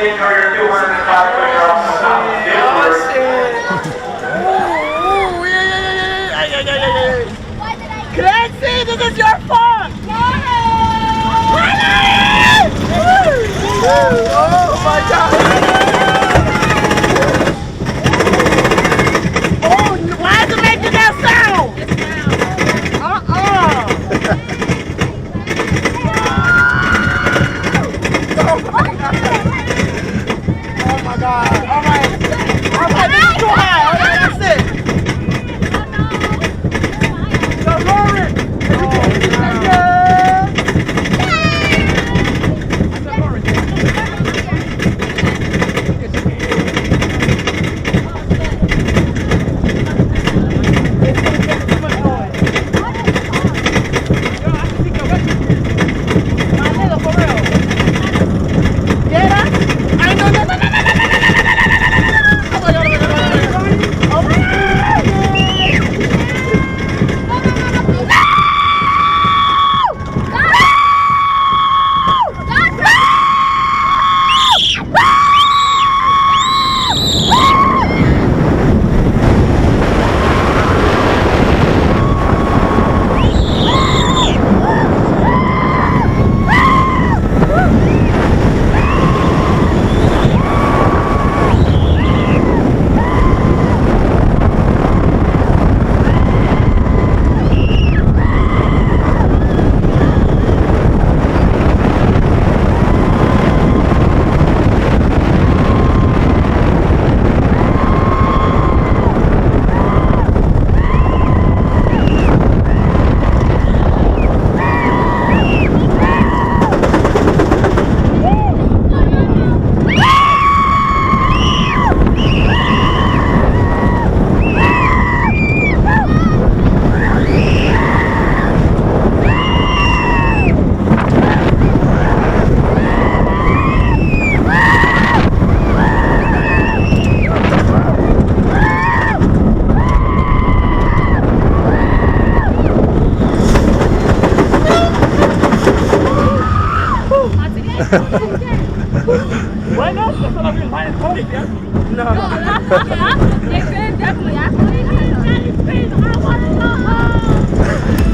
enjoy your 205 pleasure off the top of the field. Clancy, this is your fault! Oh my God! Oh, why is it making that sound? Oh my God! All right, this is too high. All right, that's it. So Lauren, Bueno, eso lo vi en COVID, ¿ya? No. Definitely. I want to know.